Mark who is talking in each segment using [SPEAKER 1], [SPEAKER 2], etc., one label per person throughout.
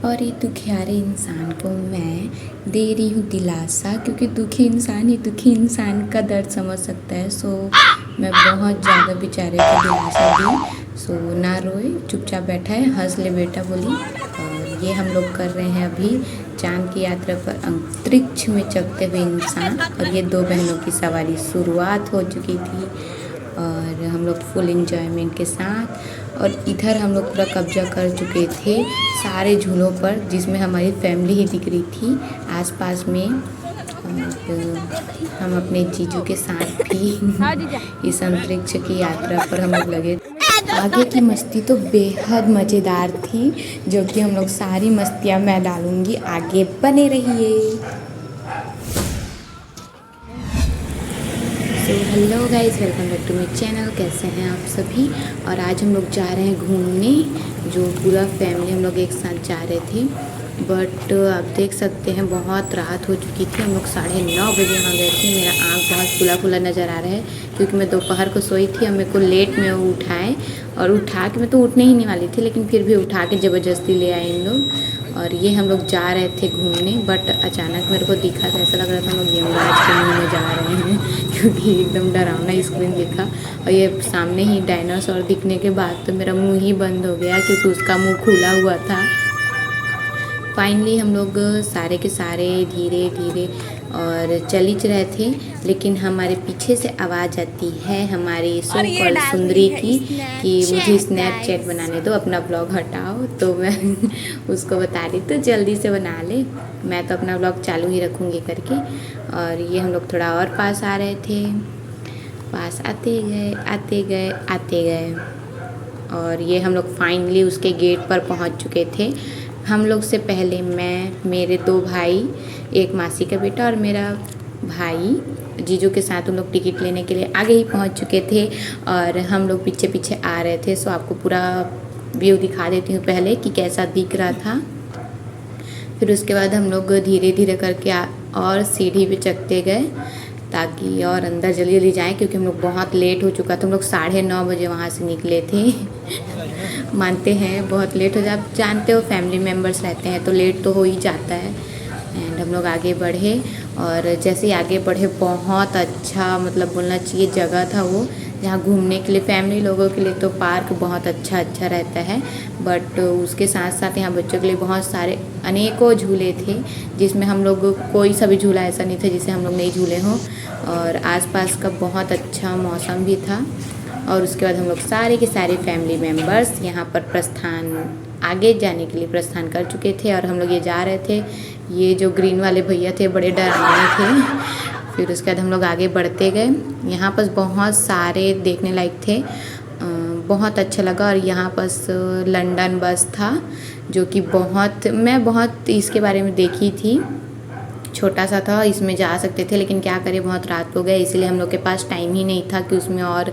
[SPEAKER 1] और ये दुखियारे इंसान को मैं दे रही हूँ दिलासा, क्योंकि दुखी इंसान ही दुखी इंसान का दर्द समझ सकता है। सो मैं बहुत ज़्यादा बेचारे को दिलासा दी। सो ना रोए, चुपचाप बैठा है, हंस ले बेटा बोली। और ये हम लोग कर रहे हैं अभी चाँद की यात्रा पर अंतरिक्ष में चलते हुए इंसान। और ये दो बहनों की सवारी शुरुआत हो चुकी थी और हम लोग फुल इंजॉयमेंट के साथ। और इधर हम लोग पूरा कब्जा कर चुके थे सारे झूलों पर, जिसमें हमारी फैमिली ही दिख रही थी आसपास में। और हम अपने जीजू के साथ भी इस अंतरिक्ष की यात्रा पर हम लोग लगे। आगे की मस्ती तो बेहद मज़ेदार थी, जो कि हम लोग सारी मस्तियाँ मैं डालूँगी, आगे बने रहिए। तो hello guys, welcome back to my channel. कैसे हैं आप सभी। और आज हम लोग जा रहे हैं घूमने, जो पूरा फैमिली हम लोग एक साथ जा रहे थे। बट आप देख सकते हैं बहुत रात हो चुकी थी। हम लोग 9:30 बजे वहाँ गए थे। मेरा आँख बहुत फुला फुला नज़र आ रहा है, क्योंकि मैं दोपहर को सोई थी और मेरे को लेट में उठाए। और उठा के मैं तो उठने ही नहीं वाली थी, लेकिन फिर भी उठा के ज़बरदस्ती ले आए इन लोग। और ये हम लोग जा रहे थे घूमने, बट अचानक मेरे को दिखा था, ऐसा लग रहा था हम लोग यमराज के मुँह में जा रहे हैं, क्योंकि एकदम डरावना स्क्रीन दिखा। और ये सामने ही डायनासोर दिखने के बाद तो मेरा मुंह ही बंद हो गया, क्योंकि उसका मुंह खुला हुआ था। फाइनली हम लोग सारे के सारे धीरे धीरे और चल रहे थे, लेकिन हमारे पीछे से आवाज़ आती है हमारी सो कॉल सुंदरी की कि मुझे स्नैपचैट बनाने दो, अपना ब्लॉग हटाओ। तो मैं उसको बता रही तो जल्दी से बना ले, मैं तो अपना ब्लॉग चालू ही रखूँगी करके। और ये हम लोग थोड़ा और पास आ रहे थे, पास आते गए आते गए आते गए। और ये हम लोग फाइनली उसके गेट पर पहुँच चुके थे। हम लोग से पहले मैं, मेरे 2 भाई, एक मासी का बेटा और मेरा भाई जीजू के साथ हम लोग टिकट लेने के लिए आगे ही पहुंच चुके थे। और हम लोग पीछे पीछे आ रहे थे। सो आपको पूरा व्यू दिखा देती हूँ पहले कि कैसा दिख रहा था। फिर उसके बाद हम लोग धीरे धीरे करके और सीढ़ी पे चढ़ते गए, ताकि और अंदर जल्दी जल्दी जाएँ, क्योंकि हम लोग बहुत लेट हो चुका था। हम लोग 9:30 बजे वहाँ से निकले थे। मानते हैं बहुत लेट हो जाए, आप जानते हो फैमिली मेम्बर्स रहते हैं तो लेट तो हो ही जाता है। एंड हम लोग आगे बढ़े, और जैसे ही आगे बढ़े बहुत अच्छा, मतलब बोलना चाहिए जगह था वो, जहाँ घूमने के लिए फैमिली लोगों के लिए तो पार्क बहुत अच्छा रहता है। बट उसके साथ साथ यहाँ बच्चों के लिए बहुत सारे अनेकों झूले थे, जिसमें हम लोग कोई सा भी झूला ऐसा नहीं था जिसे हम लोग नहीं झूले हों। और आसपास का बहुत अच्छा मौसम भी था। और उसके बाद हम लोग सारे के सारे फैमिली मेम्बर्स यहाँ पर आगे जाने के लिए प्रस्थान कर चुके थे। और हम लोग ये जा रहे थे। ये जो ग्रीन वाले भैया थे बड़े डरावने थे। फिर उसके बाद हम लोग आगे बढ़ते गए। यहाँ पर बहुत सारे देखने लायक थे, बहुत अच्छा लगा। और यहाँ पास लंदन बस था, जो कि मैं बहुत इसके बारे में देखी थी, छोटा सा था, इसमें जा सकते थे, लेकिन क्या करें बहुत रात हो गए, इसलिए हम लोग के पास टाइम ही नहीं था कि उसमें और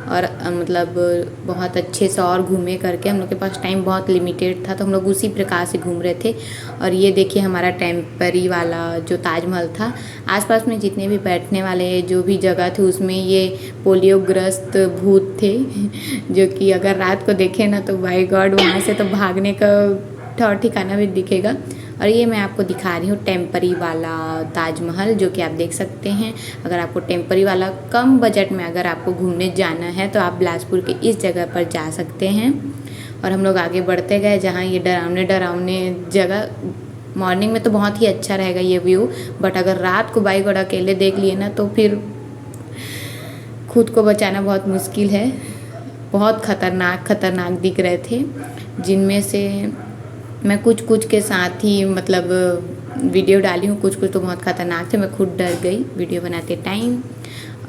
[SPEAKER 1] मतलब बहुत अच्छे से और घूमे करके। हम लोग के पास टाइम बहुत लिमिटेड था, तो हम लोग उसी प्रकार से घूम रहे थे। और ये देखिए हमारा टेम्परी वाला जो ताजमहल था, आसपास में जितने भी बैठने वाले जो भी जगह थे उसमें ये पोलियोग्रस्त भूत थे, जो कि अगर रात को देखें ना तो बाय गॉड वहाँ से तो भागने का ठौर ठिकाना भी दिखेगा। और ये मैं आपको दिखा रही हूँ टेम्परी वाला ताजमहल, जो कि आप देख सकते हैं। अगर आपको टेम्परी वाला कम बजट में अगर आपको घूमने जाना है तो आप बिलासपुर के इस जगह पर जा सकते हैं। और हम लोग आगे बढ़ते गए, जहाँ ये डरावने जगह, मॉर्निंग में तो बहुत ही अच्छा रहेगा ये व्यू, बट अगर रात को बाइक और अकेले देख लिए ना तो फिर खुद को बचाना बहुत मुश्किल है। बहुत खतरनाक दिख रहे थे, जिनमें से मैं कुछ के साथ ही मतलब वीडियो डाली हूँ, कुछ तो बहुत ख़तरनाक थे, मैं खुद डर गई वीडियो बनाते टाइम।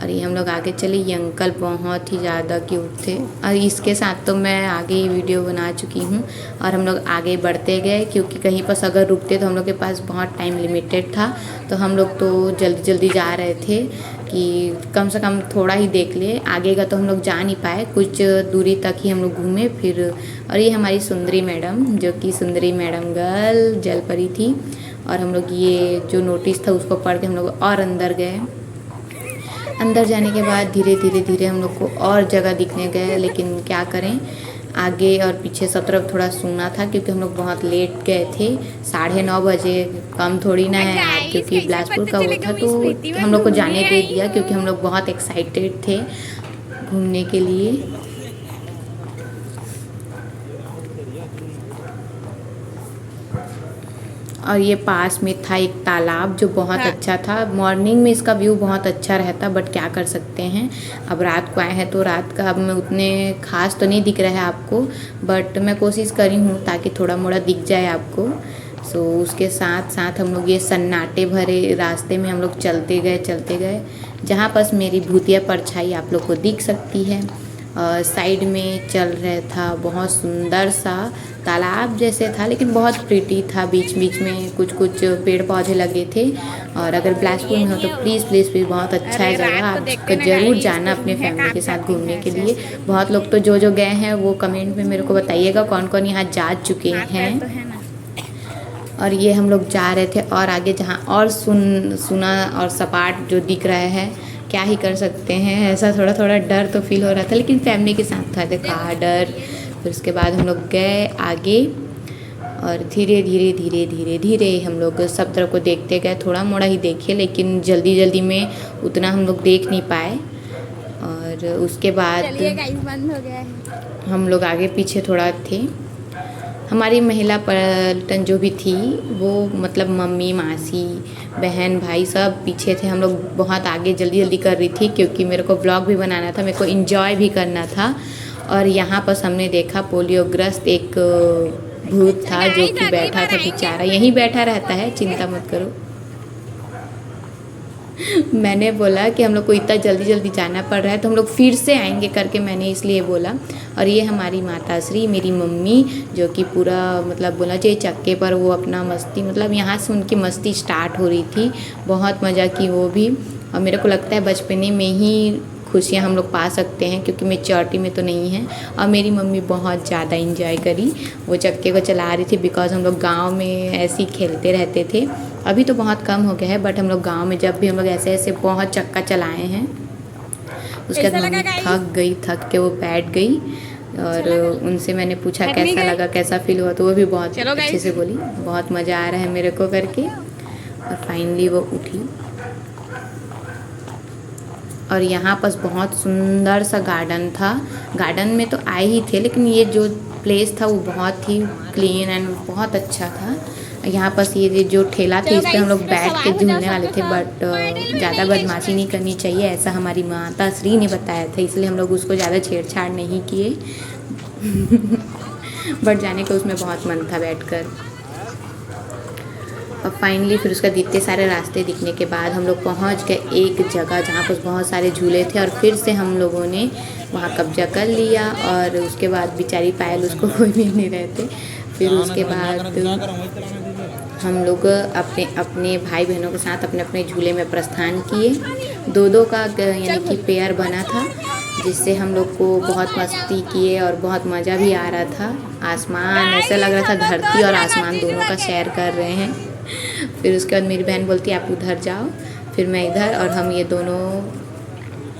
[SPEAKER 1] और ये हम लोग आगे चले। ये अंकल बहुत ही ज़्यादा क्यूट थे, और इसके साथ तो मैं आगे ही वीडियो बना चुकी हूँ। और हम लोग आगे बढ़ते गए, क्योंकि कहीं पर अगर रुकते तो हम लोग के पास बहुत टाइम लिमिटेड था, तो हम लोग तो जल्दी जा रहे थे कि कम से कम थोड़ा ही देख ले। आगे का तो हम लोग जा नहीं पाए, कुछ दूरी तक ही हम लोग घूमे फिर। और ये हमारी सुंदरी मैडम, जो कि सुंदरी मैडम गर्ल जलपरी थी। और हम लोग ये जो नोटिस था उसको पढ़ के हम लोग और अंदर गए। अंदर जाने के बाद धीरे धीरे हम लोग को और जगह दिखने गए, लेकिन क्या करें आगे और पीछे सब तरफ थोड़ा सूना था क्योंकि हम लोग बहुत लेट गए थे। 9:30 बजे, कम थोड़ी ना है, क्योंकि बिलासपुर का वो था तो हम लोग को जाने दे दिया क्योंकि हम लोग बहुत एक्साइटेड थे घूमने के लिए। और ये पास में था एक तालाब जो बहुत अच्छा था। मॉर्निंग में इसका व्यू बहुत अच्छा रहता, बट क्या कर सकते हैं, अब रात को आए हैं तो रात का अब में उतने खास तो नहीं दिख रहा है आपको, बट मैं कोशिश करी हूँ ताकि थोड़ा मोड़ा दिख जाए आपको। सो उसके साथ साथ हम लोग ये सन्नाटे भरे रास्ते में हम लोग चलते गए, जहाँ पास मेरी भूतिया परछाई आप लोग को दिख सकती है। साइड में चल रहा था, बहुत सुंदर सा तालाब जैसे था लेकिन बहुत प्रिटी था। बीच बीच में कुछ कुछ पेड़ पौधे लगे थे। और अगर बिलासपुर में हो तो प्लीज़ प्लीज़ प्लीज़ बहुत अच्छा है जगह, आपको ज़रूर जाना अपने फैमिली के साथ घूमने के लिए। बहुत लोग तो जो गए हैं वो कमेंट में मेरे को बताइएगा कौन कौन यहाँ जा चुके हैं। और ये हम लोग जा रहे थे और आगे जहाँ और सुना और सपाट जो दिख रहा है, क्या ही कर सकते हैं, ऐसा थोड़ा थोड़ा डर तो फील हो रहा था लेकिन फैमिली के साथ था तो कहा डर। फिर उसके बाद हम लोग गए आगे और धीरे धीरे हम लोग सब तरफ को देखते गए। थोड़ा मोड़ा ही देखे लेकिन जल्दी में उतना हम लोग देख नहीं पाए। और उसके बाद बंद हो गया है। हम लोग आगे पीछे थोड़ा थे। हमारी महिला पर्यटन जो भी थी वो मतलब मम्मी, मासी, बहन, भाई सब पीछे थे। हम लोग बहुत आगे जल्दी कर रही थी क्योंकि मेरे को व्लॉग भी बनाना था, मेरे को एंजॉय भी करना था। और यहाँ पर हमने देखा पोलियोग्रस्त एक भूत था जो कि बैठा था बेचारा, यहीं बैठा रहता है, चिंता मत करो। मैंने बोला कि हम लोग को इतना जल्दी जाना पड़ रहा है तो हम लोग फिर से आएंगे करके मैंने इसलिए बोला। और ये हमारी माता श्री, मेरी मम्मी, जो कि पूरा मतलब बोला चाहिए चक्के पर वो अपना मस्ती, मतलब यहाँ से उनकी मस्ती स्टार्ट हो रही थी। बहुत मज़ा की वो भी। और मेरे को लगता है बचपने में ही खुशियाँ हम लोग पा सकते हैं क्योंकि मैच्योरिटी में तो नहीं है। और मेरी मम्मी बहुत ज़्यादा इंजॉय करी, वो चक्के को चला रही थी बिकॉज हम लोग गांव में ऐसे ही खेलते रहते थे। अभी तो बहुत कम हो गया है बट हम लोग गांव में जब भी हम लोग ऐसे बहुत चक्का चलाए हैं। उसके बाद मम्मी थक के वो बैठ गई और उनसे मैंने पूछा कैसा लगा, कैसा फील हुआ, तो वो भी बहुत अच्छे से बोली बहुत मज़ा आ रहा है मेरे को करके। और फाइनली वो उठी। और यहाँ पास बहुत सुंदर सा गार्डन था। गार्डन में तो आए ही थे लेकिन ये जो प्लेस था वो बहुत ही क्लीन एंड बहुत अच्छा था। यहाँ पास ये जो ठेला था इस पर हम लोग बैठ के झूलने वाले थे बट ज़्यादा बदमाशी नहीं करनी चाहिए, ऐसा हमारी माता श्री ने बताया था, इसलिए हम लोग उसको ज़्यादा छेड़छाड़ नहीं किए। बट जाने को उसमें बहुत मन था बैठकर। और फाइनली फिर उसका इतने सारे रास्ते दिखने के बाद हम लोग पहुंच गए एक जगह जहाँ पर बहुत सारे झूले थे। और फिर से हम लोगों ने वहाँ कब्जा कर लिया। और उसके बाद बेचारी पायल, उसको कोई भी नहीं रहते। फिर उसके बाद हम लोग अपने भाई बहनों के साथ अपने झूले में प्रस्थान किए। दो का यानी कि पेयर बना था, जिससे हम लोग को बहुत मस्ती किए और बहुत मज़ा भी आ रहा था। आसमान ऐसा लग रहा था धरती और आसमान दोनों का शेयर कर रहे हैं। फिर उसके बाद मेरी बहन बोलती आप उधर जाओ, फिर मैं इधर, और हम ये दोनों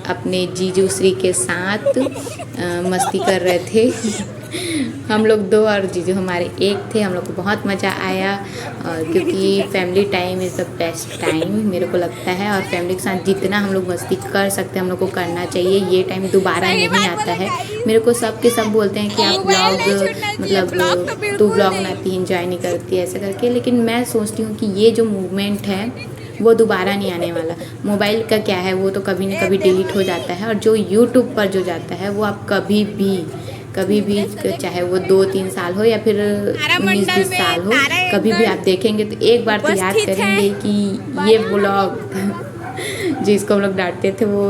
[SPEAKER 1] अपने जीजू श्री के साथ मस्ती कर रहे थे। हम लोग दो और जीजू हमारे एक थे। हम लोग को बहुत मज़ा आया क्योंकि family time is the best time मेरे को लगता है। और फैमिली के साथ जितना हम लोग मस्ती कर सकते हैं हम लोग को करना चाहिए। ये टाइम दोबारा नहीं आता है। मेरे को सब के सब बोलते हैं कि आप ब्लॉग मतलब तू ब्लॉग बनाती इंजॉय नहीं करती ऐसा करके, लेकिन मैं सोचती हूँ कि ये जो मूवमेंट है वो दोबारा नहीं आने वाला। मोबाइल का क्या है, वो तो कभी न कभी डिलीट हो जाता है। और जो यूट्यूब पर जो जाता है वो आप कभी भी चाहे वो 2-3 साल हो या फिर 19-20 साल हो, कभी भी आप देखेंगे तो एक बार तो याद करेंगे कि ये व्लॉग जिसको हम लोग डांटते थे वो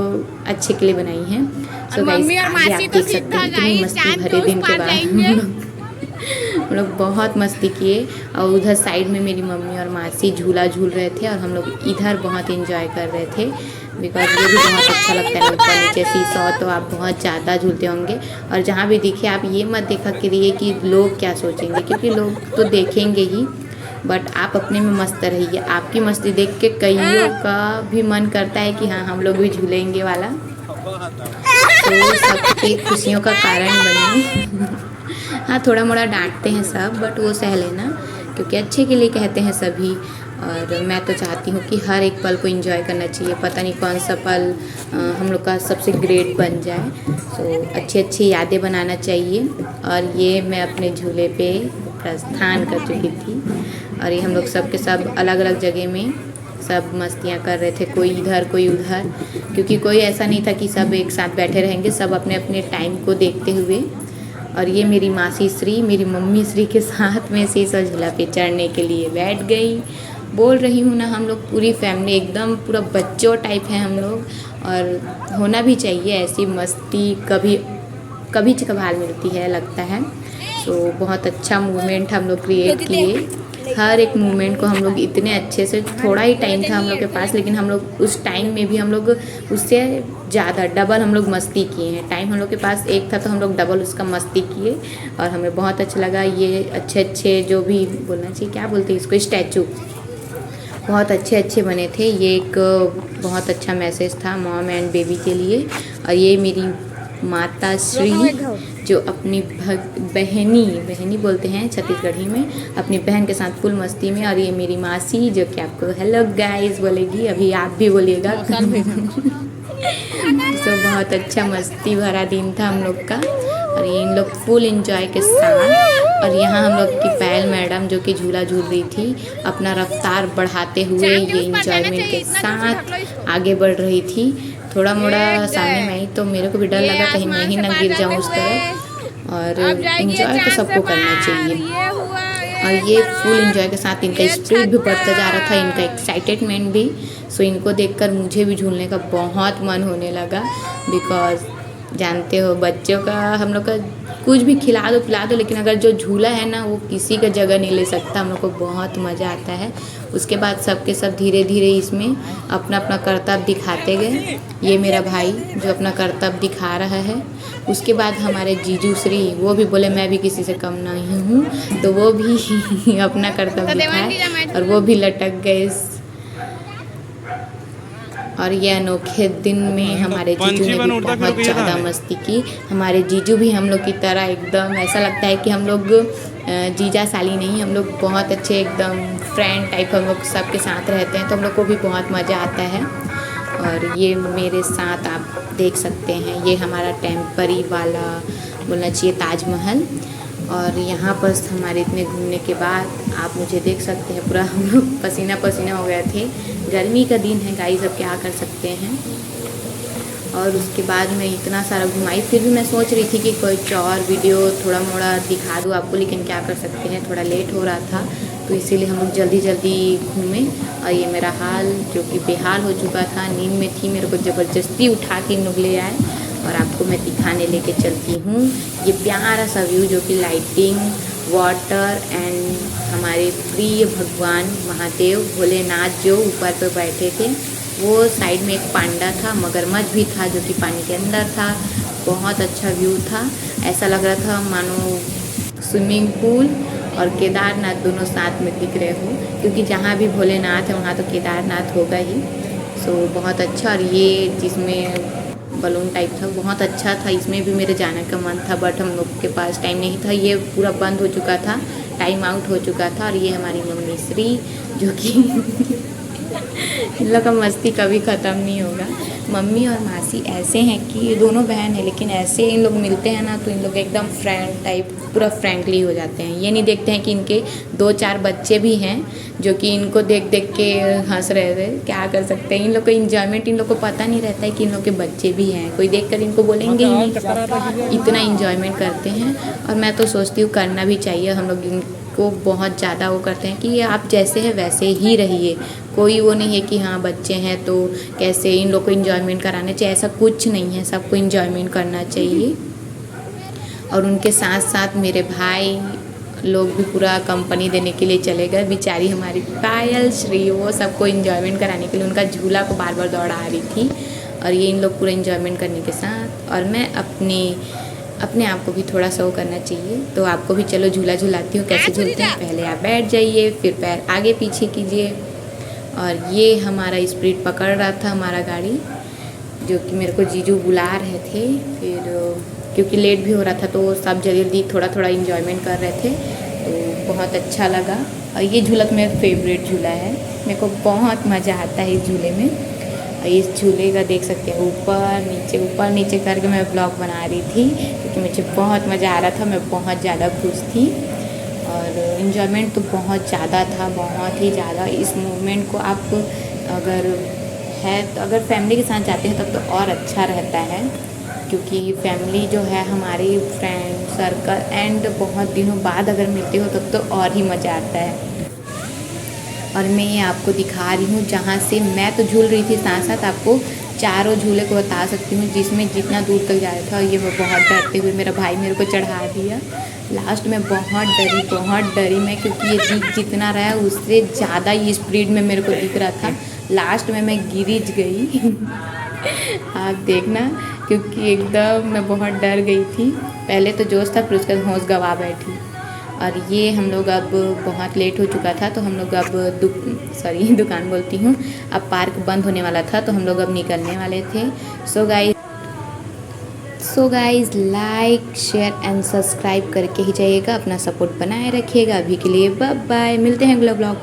[SPEAKER 1] अच्छे के लिए बनाई है। सो गाइस आगे आप देख सकते हैं कितनी मस्ती भरे दिन के बाद हम लोग बहुत मस्ती किए। और उधर साइड में मेरी मम्मी और मासी झूला झूल रहे थे और हम लोग इधर बहुत एंजॉय कर रहे थे बिकॉज ये भी बहुत अच्छा लगता है। ऊपर नीचे सीसॉ तो आप बहुत ज़्यादा झूलते होंगे। और जहाँ भी दिखे आप ये मत देखा करिए कि लोग क्या सोचेंगे, क्योंकि लोग तो देखेंगे ही, बट आप अपने में मस्त रहिए। आपकी मस्ती देख के कईयों का भी मन करता है कि हाँ हम लोग भी झूलेंगे वाला, तो सबकी खुशियों का कारण बने। हाँ थोड़ा मोड़ा डांटते हैं सब, बट वो सह लेना क्योंकि अच्छे के लिए कहते हैं सभी। और मैं तो चाहती हूँ कि हर एक पल को एंजॉय करना चाहिए, पता नहीं कौन सा पल हम लोग का सबसे ग्रेट बन जाए। सो अच्छी अच्छी यादें बनाना चाहिए। और ये मैं अपने झूले पे प्रस्थान कर चुकी थी और ये हम लोग सब के सब अलग अलग जगह में सब मस्तियाँ कर रहे थे, कोई इधर कोई उधर, क्योंकि कोई ऐसा नहीं था कि सब एक साथ बैठे रहेंगे, सब अपने अपने टाइम को देखते हुए। और ये मेरी मासी श्री मेरी मम्मी श्री के साथ में शीशा झूला पे चढ़ने के लिए बैठ गई। बोल रही हूँ ना, हम लोग पूरी फैमिली एकदम पूरा बच्चों टाइप है हम लोग, और होना भी चाहिए ऐसी मस्ती, कभी कभी कभार मिलती है लगता है। तो बहुत अच्छा मूवमेंट हम लोग क्रिएट किए, हर एक मूवमेंट को हम लोग इतने अच्छे से, थोड़ा ही टाइम था हम लोग के पास लेकिन हम लोग उस टाइम में भी हम लोग उससे ज़्यादा डबल हम लोग मस्ती किए हैं। टाइम हम लोग के पास एक था तो हम लोग डबल उसका मस्ती किए और हमें बहुत अच्छा लगा। ये अच्छे अच्छे जो भी बोलना चाहिए, क्या बोलते हैं इसको, स्टैचू बहुत अच्छे अच्छे बने थे। ये एक बहुत अच्छा मैसेज था मॉम एंड बेबी के लिए। और ये मेरी माता श्री जो अपनी बहनी बोलते हैं छत्तीसगढ़ी में, अपनी बहन के साथ फुल मस्ती में। और ये मेरी मासी जो कि आपको हेलो गाइस बोलेगी, अभी आप भी बोलिएगा। तो बहुत अच्छा मस्ती भरा दिन था हम लोग का और ये इन लोग फुल एंजॉय के साथ। और यहाँ हम लोग की पायल मैडम जो कि झूला झूल रही थी, अपना रफ्तार बढ़ाते हुए ये इंजॉयमेंट के साथ आगे बढ़ रही थी। थोड़ा मोड़ा सामने में आई तो मेरे को भी डर लगा कहीं मैं ही ना गिर जाऊँ उस तरफ। और इंजॉय तो सबको करना चाहिए और ये फुल इंजॉय के साथ इनका स्पीड भी बढ़ता जा रहा था, इनका एक्साइटेडमेंट भी। सो इनको देखकर मुझे भी झूलने का बहुत मन होने लगा, बिकॉज जानते हो बच्चों का हम लोग का कुछ भी खिला दो पिला दो, लेकिन अगर जो झूला है ना वो किसी का जगह नहीं ले सकता। हम लोग को बहुत मज़ा आता है। उसके बाद सबके सब धीरे धीरे इसमें अपना अपना करतब दिखाते गए। ये मेरा भाई जो अपना करतब दिखा रहा है। उसके बाद हमारे जीजू श्री वो भी बोले मैं भी किसी से कम नहीं हूँ, तो वो भी अपना करतब दिखाए और वो भी लटक गए। और ये अनोखे दिन में हमारे जीजू ने भी बहुत ज़्यादा मस्ती की। हमारे जीजू भी हम लोग की तरह एकदम ऐसा लगता है कि हम लोग जीजा साली नहीं, हम लोग बहुत अच्छे एकदम फ्रेंड टाइप हम लोग सबके साथ रहते हैं, तो हम लोग को भी बहुत मज़ा आता है। और ये मेरे साथ आप देख सकते हैं, ये हमारा टेम्परी वाला बोलना चाहिए ताजमहल। और यहाँ पर हमारे इतने घूमने के बाद आप मुझे देख सकते हैं, पूरा हम लोग पसीना पसीना हो गए थे। गर्मी का दिन है गाइस, अब क्या कर सकते हैं। और उसके बाद मैं इतना सारा घुमाई, फिर भी मैं सोच रही थी कि कुछ और वीडियो थोड़ा मोड़ा दिखा दूँ आपको, लेकिन क्या कर सकते हैं, थोड़ा लेट हो रहा था तो इसीलिए हम लोग जल्दी जल्दी घूमे। और ये मेरा हाल जो कि बेहाल हो चुका था, नींद में थी, मेरे को ज़बरदस्ती उठा के इन लोग ले आए और आपको मैं दिखाने लेके चलती हूँ। ये प्यारा सा व्यू जो कि लाइटिंग, वाटर एंड हमारे प्रिय भगवान महादेव भोलेनाथ जो ऊपर पे बैठे थे, वो साइड में एक पांडा था, मगरमच्छ भी था जो कि पानी के अंदर था। बहुत अच्छा व्यू था, ऐसा लग रहा था मानो स्विमिंग पूल और केदारनाथ दोनों साथ में दिख रहे हो, क्योंकि जहाँ भी भोलेनाथ है वहाँ तो केदारनाथ होगा ही। सो बहुत अच्छा। और ये जिसमें बलून टाइप था बहुत अच्छा था, इसमें भी मेरे जाने का मन था बट हम लोग के पास टाइम नहीं था, ये पूरा बंद हो चुका था, टाइम आउट हो चुका था। और ये हमारी मम्मी श्री जो कि इन लोग का मस्ती कभी ख़त्म नहीं होगा। मम्मी और मासी ऐसे हैं कि ये दोनों बहन हैं, लेकिन ऐसे इन लोग मिलते हैं ना तो इन लोग एकदम फ्रेंड टाइप पूरा फ्रेंकली हो जाते हैं। ये नहीं देखते हैं कि इनके 2-4 बच्चे भी हैं जो कि इनको देख देख के हंस रहे थे। क्या कर सकते हैं, इन लोग को इन्जॉयमेंट, इन लोग को पता नहीं रहता है कि इन लोग के बच्चे भी हैं, कोई देख कर इनको बोलेंगे ही नहीं, इतना इन्जॉयमेंट करते हैं। और मैं तो सोचती हूँ करना भी चाहिए। हम लोग इनको बहुत ज़्यादा वो करते हैं कि ये आप जैसे हैं वैसे ही रहिए, कोई वो नहीं है कि हाँ बच्चे हैं तो कैसे इन लोग को इन्जॉयमेंट कराना चाहिए, ऐसा कुछ नहीं है, सबको इन्जॉयमेंट करना चाहिए। और उनके साथ साथ मेरे भाई लोग भी पूरा कंपनी देने के लिए चले गए। बेचारी हमारी पायल श्री वो सबको इन्जॉयमेंट कराने के लिए उनका झूला को बार बार दौड़ा रही थी। और ये इन लोग पूरा इन्जॉयमेंट करने के साथ, और मैं अपने आप को भी थोड़ा सा वो करना चाहिए, तो आपको भी चलो झूला झूलाती हूँ। कैसे झूलते हैं, पहले आप बैठ जाइए, फिर पैर आगे पीछे कीजिए। और ये हमारा स्पीड पकड़ रहा था हमारा गाड़ी, जो कि मेरे को जीजू बुला रहे थे। फिर क्योंकि लेट भी हो रहा था तो सब जल्दी जल्दी थोड़ा थोड़ा इंजॉयमेंट कर रहे थे, तो बहुत अच्छा लगा। और ये झूला तो मेरा फेवरेट झूला है, मेरे को बहुत मज़ा आता है इस झूले में। और इस झूले का देख सकते हैं ऊपर नीचे करके मैं ब्लॉग बना रही थी, क्योंकि मुझे बहुत मज़ा आ रहा था, मैं बहुत ज़्यादा खुश थी और इन्जॉयमेंट तो बहुत ज़्यादा था, बहुत ही ज़्यादा। इस मूवमेंट को आप अगर फैमिली के साथ जाते हैं तब तो और अच्छा रहता है, क्योंकि फैमिली जो है हमारी फ्रेंड सर्कल एंड बहुत दिनों बाद अगर मिलते हो तब तो और ही मज़ा आता है। और मैं ये आपको दिखा रही हूँ जहाँ से मैं तो झूल रही थी, साथ साथ आपको चारों झूले को बता सकती हूँ जिसमें जितना दूर तक जा रहा था। ये मैं बहुत डरते हुए, मेरा भाई मेरे को चढ़ा दिया, लास्ट में बहुत डरी मैं, क्योंकि ये दिख जितना रहा है उससे ज़्यादा ये स्पीड में मेरे को दिख रहा था। लास्ट में मैं गिर गई आप देखना, क्योंकि एकदम मैं बहुत डर गई थी। पहले तो जोश था, फिर उसका होश गवा बैठी। और ये हम लोग अब बहुत लेट हो चुका था, तो हम लोग अब दुकान बोलती हूँ, अब पार्क बंद होने वाला था, तो हम लोग अब निकलने वाले थे। So guys like share and subscribe करके ही जाइएगा, अपना सपोर्ट बनाए रखिएगा। अभी के लिए बाय बाय, मिलते हैं अगला ब्लॉग।